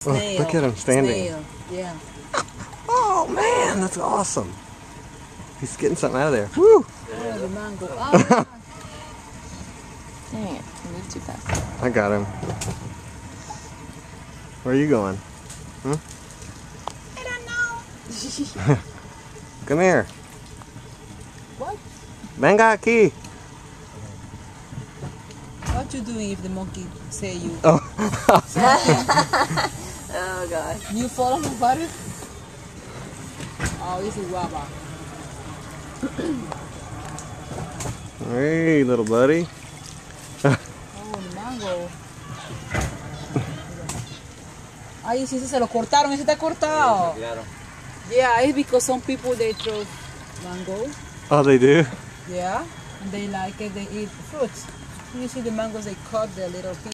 Snail. Look at him standing. Snail. Yeah. Oh man, that's awesome. He's getting something out of there. Woo! Oh, the mango. Oh, Dang it, I moved too fast. I got him. Where are you going? Hmm? I don't know. Come here. What? Venga aquí. What you doing if the monkey say you? Oh. Oh god. You fall on the butter? Oh, this is guava. Hey, little buddy. Oh, the mango. Ay, sí, se lo cortaron. Ese está cortado. Yeah, it's because some people they throw mango. Oh, they do? Yeah, and they like it. They eat fruits. You see the mangoes, they cut the little pieces.